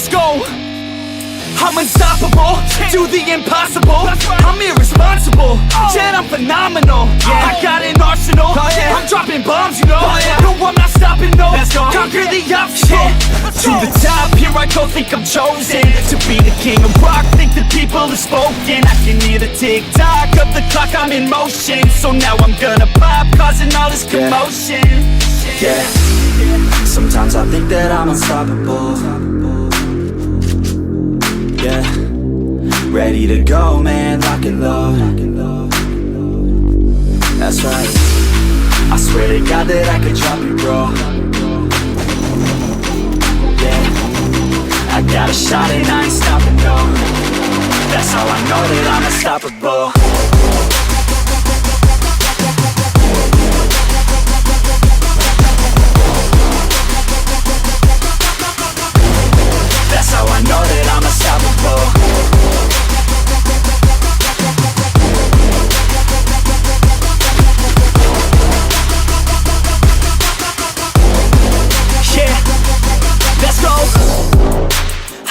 Let's go. I'm unstoppable, do the impossible. I'm irresponsible, yet I'm phenomenal. I got an arsenal, I'm dropping bombs, you know. No, I'm not stopping, no. Conquer the obstacle. To the top, here I go, think I'm chosen to be the king of rock, think the people have spoken. I can hear the tick-tock of the clock, I'm in motion. So now I'm gonna pop, causing all this commotion. Yeah, sometimes I think that I'm unstoppable. Yeah, ready to go, man, lock and load. That's right, I swear to God that I could drop you, bro. Yeah, I got a shot and I ain't stopping, no. That's how I know that I'm unstoppable. That's how I know that I'm unstoppable. Yeah, let's go.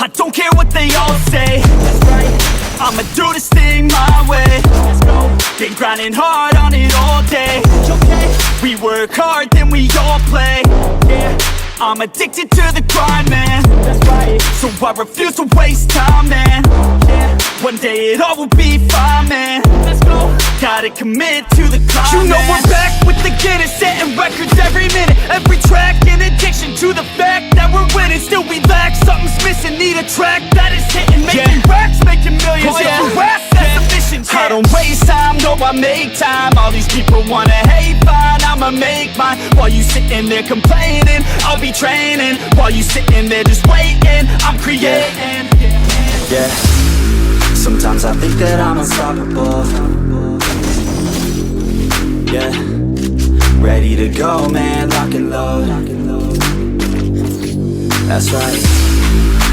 I don't care what they all say. That's right, I'ma do this thing my way. Let's go. Been grinding hard on it all day. Okay. We work hard, then we all play. Yeah, I'm addicted to the grind, man. That's right. So I refuse to waste time, man. Yeah, one day it all will be fine, man. Let's go. Gotta commit to the climb. You know we're back with the Guinness, setting records every minute, every track. In addiction to the fact that we're winning, still we lack something's missing. Need a track that is hitting, making racks, making millions. That's the mission. I don't waste time, no, I make time. All these people wanna hate, fine, I'ma make mine. While you sitting there complaining, I'll be training. While you sitting there just waiting, I'm creating. Yeah, sometimes I think that I'm unstoppable. Yeah, ready to go, man, lock and load. That's right,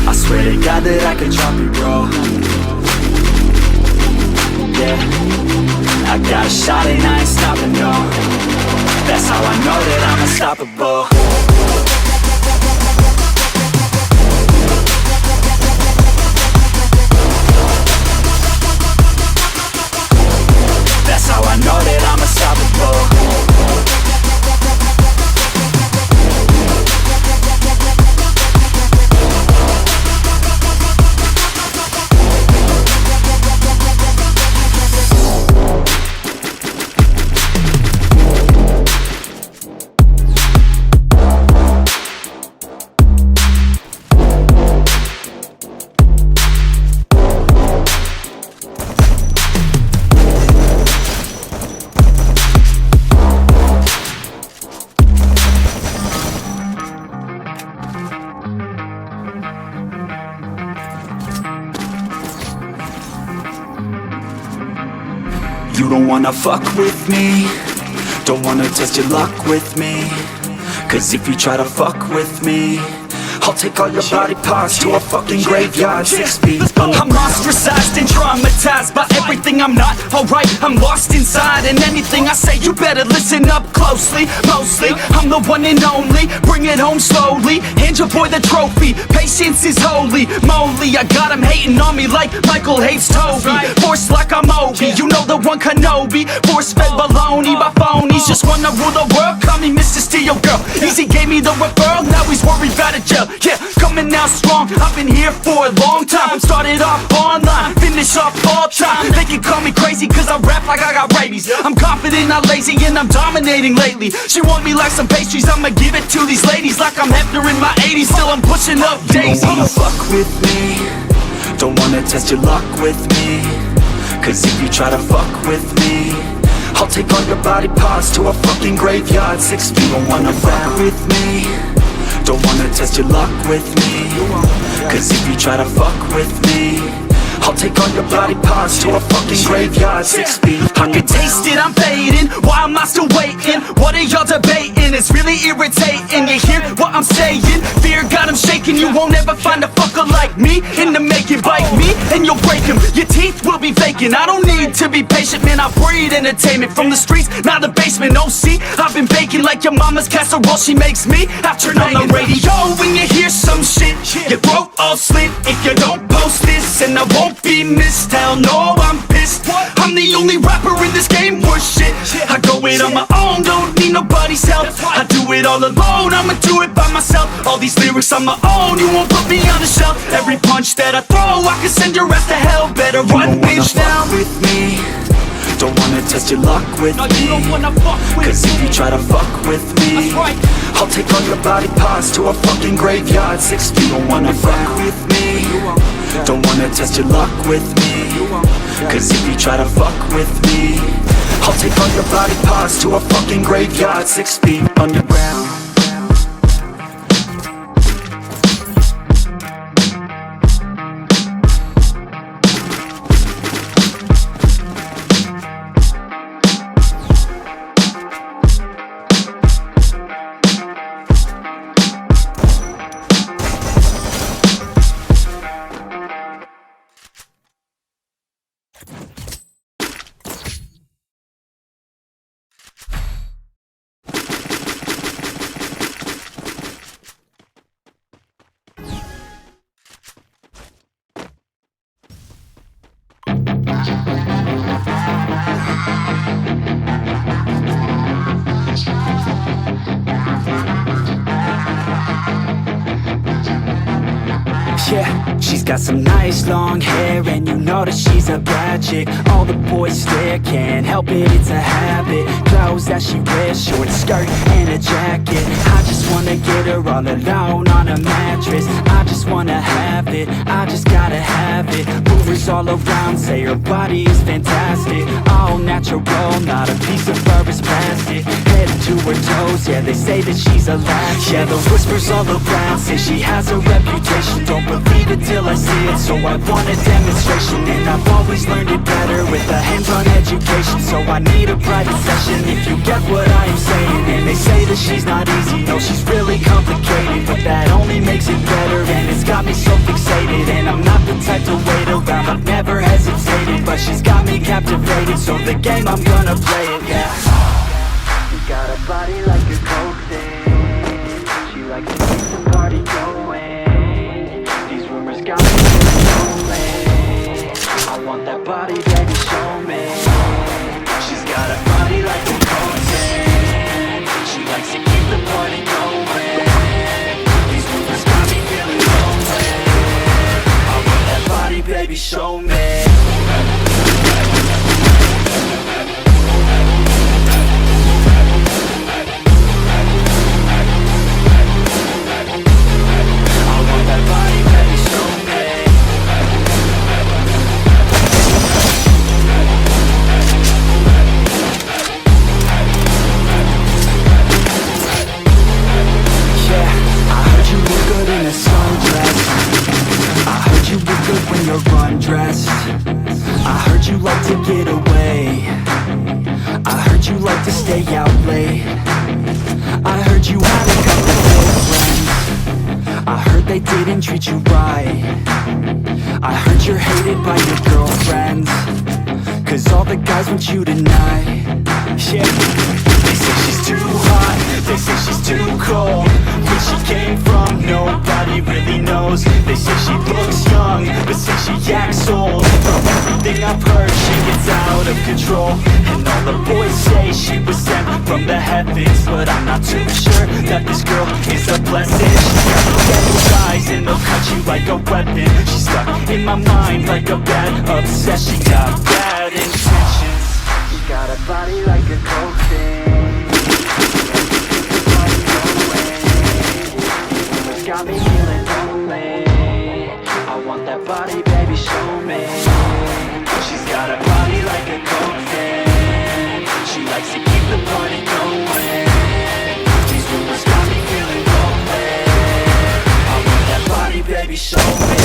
I swear to God that I could drop you, bro. Yeah, I got a shot and I ain't stopping, no. That's how I know that I'm unstoppable. That's how I know that I'm unstoppable. You don't wanna fuck with me, don't wanna test your luck with me. Cause if you try to fuck with me, I'll take all your body parts to a fucking graveyard 6 feet underground. I'm ostracized and traumatized by everything I'm not. Alright, I'm lost inside, and anything I say you better listen up closely. Mostly, I'm the one and only, bring it home slowly. Hand your boy the trophy, patience is holy moly. I got him hating on me like Michael hates Toby. Force like I'm Obi, you know the one Kenobi. Force fed baloney by phonies, just wanna rule the world, call me Mr. Steel Girl. Easy gave me the referral, now he's worried about a jail. Yeah, coming out strong, I've been here for a long time. Started off online, finish off all time. They can call me crazy cause I rap like I got rabies. I'm confident, not lazy, and I'm dominating lately. She want me like some pastries, I'ma give it to these ladies. Like I'm Hefner in my 80s, still I'm pushing up daisies. Don't wanna fuck with me, don't wanna test your luck with me. Cause if you try to fuck with me, I'll take all your body parts to a fucking graveyard 6 feet. Don't wanna fuck with me, don't wanna test your luck with me. Cause if you try to fuck with me, I'll take all your body parts to a fucking graveyard 6 feet. I can taste it, I'm fading. Why am I still waiting? What are y'all debating? It's really irritating. You hear what I'm saying? Fear got him shaking. You won't ever find a fucker like me in the making. Bite me and you'll break him. Your teeth will be vacant. I don't need to be patient, man, I breed entertainment. From the streets, now the basement, oh see, I've been baking like your mama's casserole, she makes me. I've turned on the radio when you hear some shit, your throat all slit if you don't post this, and I won't be missed. Hell no, I'm pissed. I'm the only rapper in this game worth shit. I go it on my own, don't need nobody's help. I do it all alone, I'ma do it by myself. All these lyrics on my own, you won't put me on the shelf. Every punch that I throw, I can send your ass to hell. Better run, bitch, down with me. Don't wanna test your luck with me. You don't wanna fuck with Cause if you try to fuck with me, that's right. I'll take all your body parts to a fucking graveyard. 6 feet. Don't wanna fuck with me. Don't wanna test your luck with me. Cause if you try to fuck with me, I'll take all your body parts to a fucking graveyard. 6 feet underground. Yeah, she's got some nice long hair, and you know that she's a bad chick. All the boys stare, can't help it, it's a habit. Clothes that she wears, short skirt and a jacket. I just wanna get her all alone on a mattress. I just wanna have it, I just gotta have it. Movers all around say her body is fantastic. All natural, not a piece of fur is plastic. Head to her toes, yeah, they say that she's a latch. Yeah, the whispers all around say she has a reputation. Don't believe it till I see it, so I want a demonstration. And I've always learned it better with a hands-on education. So I need a private session if you get what I am saying. And they say that she's not easy, no, she's really complicated, but that only makes it better, and it's got me so fixated. And I'm not the type to wait around, I've never hesitated, but she's got me captivated, so the game, I'm gonna play it, yeah. She got a body like a coke thing. She likes to keep the party going. These rumors got me feeling lonely. I want that body, baby, show me. She's got a body like a coke thing. She likes to keep the party going. These rumors got me feeling lonely. I want that body, baby, show me. Undressed. I heard you like to get away. I heard you like to stay out late. I heard you had a couple girlfriends. I heard they didn't treat you right. I heard you're hated by your girlfriends, cause all the guys want you tonight. Yeah, they say she's too hot, they say she's too cold. Where she came from, nobody really knows. They say she looks young, but say she acts old. From everything I've heard, she gets out of control. And all the boys say she was sent from the heavens, but I'm not too sure that this girl is a blessing. She's got those eyes and they'll cut you like a weapon. She's stuck in my mind like a bad obsession. Got bad intentions. She got a body like a coke thing. Got me feeling lonely. I want that body, baby, show me. She's got a body like a coke thing. She likes to keep the party going. These rumors got me feeling lonely. I want that body, baby, show me.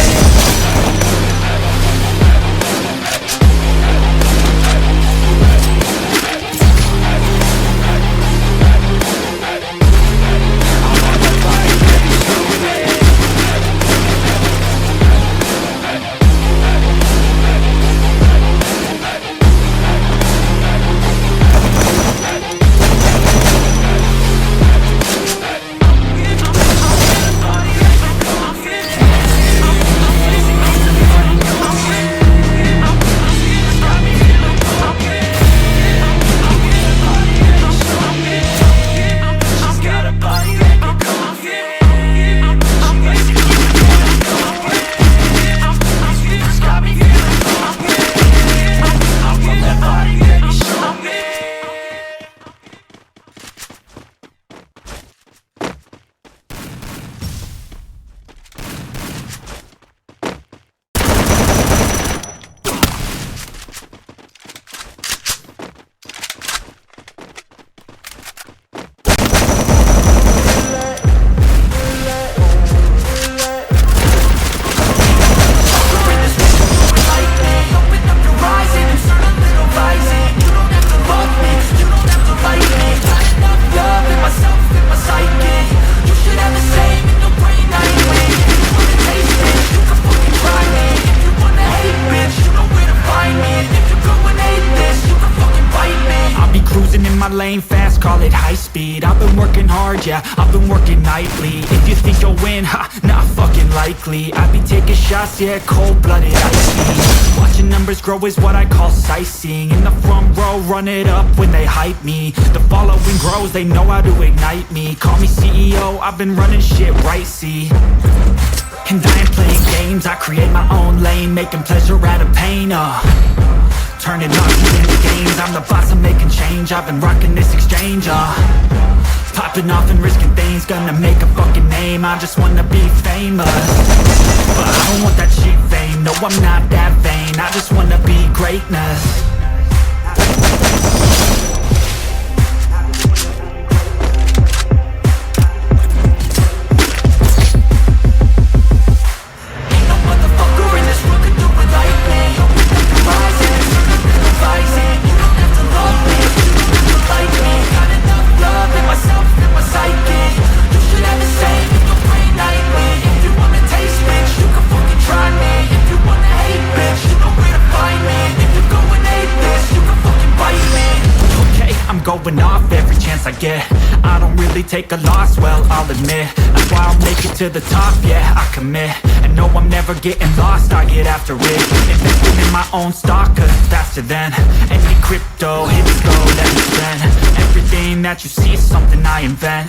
working hard, yeah, I've been working nightly. If you think you'll win, ha, not fucking likely. I be taking shots, yeah, cold-blooded icy. Watching numbers grow is what I call sightseeing. In the front row, run it up when they hype me. The following grows, they know how to ignite me. Call me CEO, I've been running shit right, see. And I ain't playing games, I create my own lane, making pleasure out of pain, turning losses into gains, I'm the boss, I'm making change. I've been rocking this exchange, popping off and risking things, gonna make a fucking name. I just wanna be famous, but I don't want that cheap fame. No, I'm not that vain, I just wanna be greatness. Going off every chance I get. I don't really take a loss, well, I'll admit. That's why I'll make it to the top, yeah, I commit. And no, I'm never getting lost, I get after it. Investing in my own stock, cause it's faster than any crypto. Hit it, go, let me spend. Everything that you see is something I invent,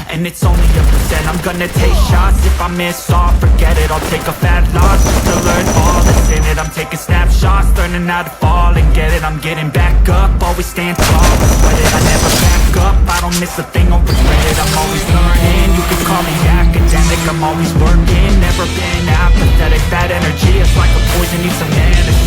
and it's only a percent. I'm gonna take shots, if I miss all, forget it. I'll take a fat loss just to learn all that's in it. I'm taking snapshots, learning how to fall and get it. I'm getting back up, always stand tall, but sweat it. I never back up, I don't miss a thing, I'll regret it. I'm always learning, you can call me academic. I'm always working, never been apathetic. That energy is like a poison, needs some medicine.